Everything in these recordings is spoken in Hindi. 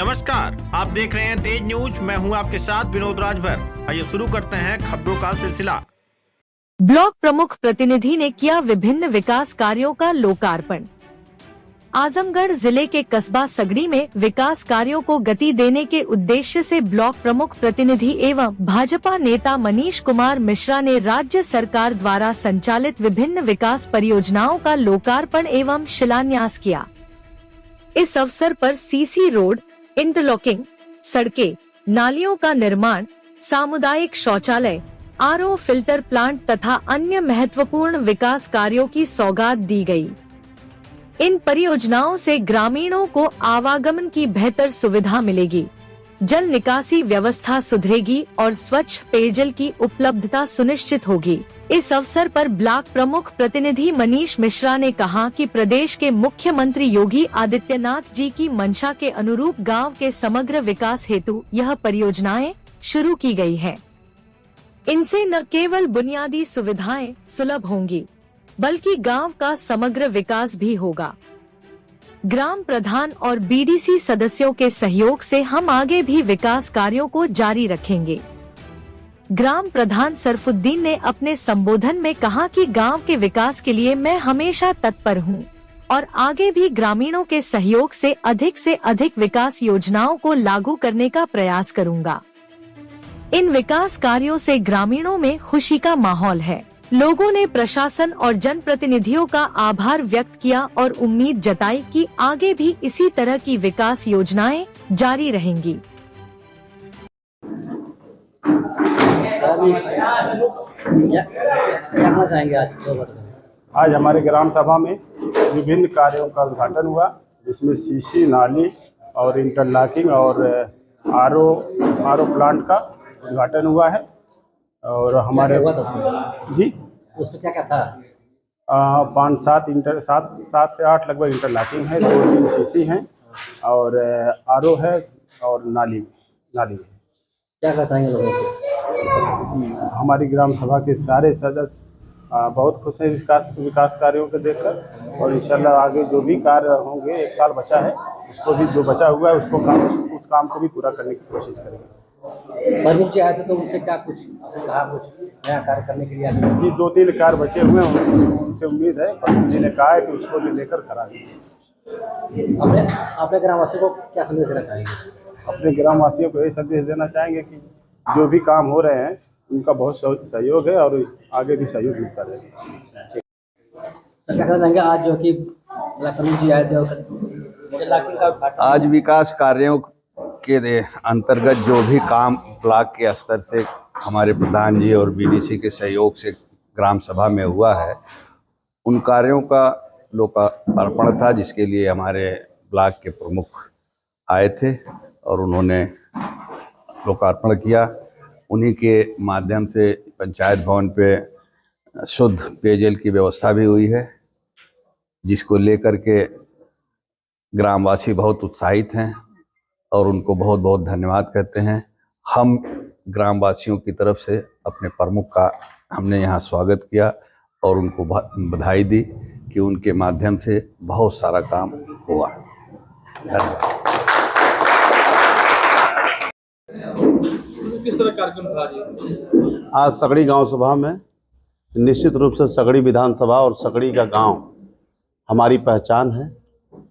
नमस्कार, आप देख रहे हैं तेज न्यूज। मैं हूं आपके साथ विनोद राजभर। आइए शुरू करते हैं खबरों का सिलसिला। ब्लॉक प्रमुख प्रतिनिधि ने किया विभिन्न विकास कार्यों का लोकार्पण। आजमगढ़ जिले के कस्बा सगड़ी में विकास कार्यों को गति देने के उद्देश्य से ब्लॉक प्रमुख प्रतिनिधि एवं भाजपा नेता मनीष कुमार मिश्रा ने राज्य सरकार द्वारा संचालित विभिन्न विकास परियोजनाओं का लोकार्पण एवं शिलान्यास किया। इस अवसर पर सीसी रोड, इंटरलॉकिंग, सड़कें, नालियों का निर्माण, सामुदायिक शौचालय, आरओ फिल्टर प्लांट तथा अन्य महत्वपूर्ण विकास कार्यों की सौगात दी गई। इन परियोजनाओं से ग्रामीणों को आवागमन की बेहतर सुविधा मिलेगी, जल निकासी व्यवस्था सुधरेगी और स्वच्छ पेयजल की उपलब्धता सुनिश्चित होगी। इस अवसर पर ब्लॉक प्रमुख प्रतिनिधि मनीष मिश्रा ने कहा कि प्रदेश के मुख्यमंत्री योगी आदित्यनाथ जी की मंशा के अनुरूप गांव के समग्र विकास हेतु यह परियोजनाएं शुरू की गई है। इनसे न केवल बुनियादी सुविधाएं सुलभ होंगी, बल्कि गांव का समग्र विकास भी होगा। ग्राम प्रधान और बीडीसी सदस्यों के सहयोग से हम आगे भी विकास कार्यों को जारी रखेंगे। ग्राम प्रधान सरफुद्दीन ने अपने संबोधन में कहा कि गांव के विकास के लिए मैं हमेशा तत्पर हूं और आगे भी ग्रामीणों के सहयोग से अधिक विकास योजनाओं को लागू करने का प्रयास करूंगा। इन विकास कार्यों से ग्रामीणों में खुशी का माहौल है। लोगों ने प्रशासन और जनप्रतिनिधियों का आभार व्यक्त किया और उम्मीद जताई कि आगे भी इसी तरह की विकास योजनाएं जारी रहेंगी। क्या चाहेंगे आज हमारे ग्राम सभा में विभिन्न कार्यों का उद्घाटन हुआ, जिसमें सीसी, नाली और इंटरलॉकिंग और आरओ प्लांट का उद्घाटन हुआ है। और हमारे जी उसमें क्या था? 7 से 8 लगभग इंटरलॉकिंग है, 2-3 सीसी हैं और आरओ है और नाली है। क्या बताएंगे लोगों को? हमारी ग्राम सभा के सारे सदस्य बहुत खुश हैं विकास कार्यों को देखकर, और इंशाल्लाह आगे जो भी कार्य होंगे, 1 साल बचा है, उसको भी जो बचा हुआ है उस काम को भी पूरा करने की कोशिश करेंगे। प्रमुख जी आए थे तो उनसे क्या कुछ कहा, कुछ नया कार्य करने के लिए? जी 2-3 कार्य बचे हुए हैं, उनसे उम्मीद है प्रमुख जी ने कहा है कि उसको भी लेकर करा देंगे। अपने ग्रामवासियों को क्या संदेश देना चाहेंगे? अपने ग्रामवासियों को ये संदेश देना चाहेंगे कि जो भी काम हो रहे हैं उनका बहुत सहयोग है और आगे भी सहयोग मिलता रहेगा। सर क्या कहना चाहेंगे आज जो कि प्रमुख जी आए थे? आज विकास कार्यों के अंतर्गत जो भी काम ब्लॉक के स्तर से हमारे प्रधान जी और बीडीसी के सहयोग से ग्राम सभा में हुआ है, उन कार्यों का लोकार्पण था, जिसके लिए हमारे ब्लॉक के प्रमुख आए थे और उन्होंने लोकार्पण किया। उन्हीं के माध्यम से पंचायत भवन पे शुद्ध पेयजल की व्यवस्था भी हुई है, जिसको लेकर के ग्रामवासी बहुत उत्साहित हैं और उनको बहुत बहुत धन्यवाद कहते हैं। हम ग्रामवासियों की तरफ से अपने प्रमुख का हमने यहाँ स्वागत किया और उनको बधाई दी कि उनके माध्यम से बहुत सारा काम हुआ। धन्यवाद। किस तरह कार्यक्रम था आज सगड़ी गांव सभा में? निश्चित रूप से सगड़ी विधानसभा और सगड़ी का गांव हमारी पहचान है,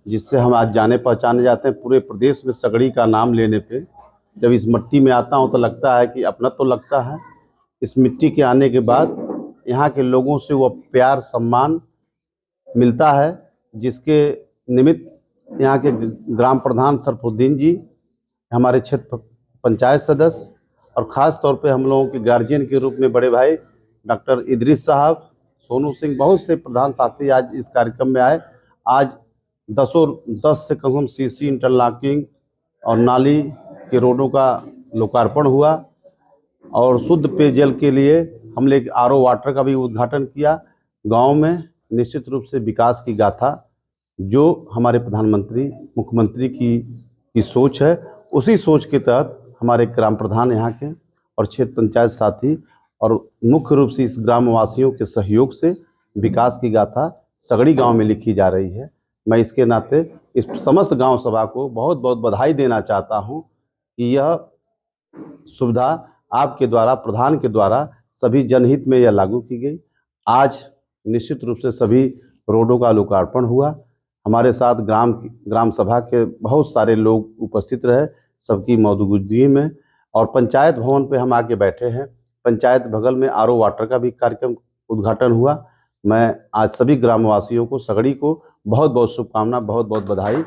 जिससे हम आज जाने पहचाने जाते हैं। पूरे प्रदेश में सगड़ी का नाम लेने पे जब इस मिट्टी में आता हूं तो लगता है कि अपना तो लगता है। इस मिट्टी के आने के बाद यहाँ के लोगों से वो प्यार सम्मान मिलता है, जिसके निमित्त यहाँ के ग्राम प्रधान सरफुद्दीन जी, हमारे क्षेत्र पंचायत सदस्य और ख़ास तौर पे हम लोगों के गार्जियन के रूप में बड़े भाई डॉक्टर इदरीस साहब, सोनू सिंह, बहुत से प्रधान साथी आज इस कार्यक्रम में आए। आज 10 से कम सीसी, इंटरलॉकिंग और नाली के रोडों का लोकार्पण हुआ और शुद्ध पेयजल के लिए हमने एक आरओ वाटर का भी उद्घाटन किया। गांव में निश्चित रूप से विकास की गाथा जो हमारे प्रधानमंत्री मुख्यमंत्री की सोच है, उसी सोच के तहत हमारे ग्राम प्रधान यहाँ के और क्षेत्र पंचायत साथी और मुख्य रूप से इस ग्रामवासियों के सहयोग से विकास की गाथा सगड़ी गांव में लिखी जा रही है। मैं इसके नाते इस समस्त गांव सभा को बहुत बहुत बधाई देना चाहता हूं कि यह सुविधा आपके द्वारा, प्रधान के द्वारा सभी जनहित में यह लागू की गई। आज निश्चित रूप से सभी रोडों का लोकार्पण हुआ। हमारे साथ ग्राम सभा के बहुत सारे लोग उपस्थित रहे, सबकी मौजूदगी में, और पंचायत भवन पे हम आके बैठे हैं। पंचायत बगल में आरओ वाटर का भी कार्यक्रम उद्घाटन हुआ। मैं आज सभी ग्रामवासियों को, सगड़ी को बहुत बहुत शुभकामना, बहुत बहुत बधाई।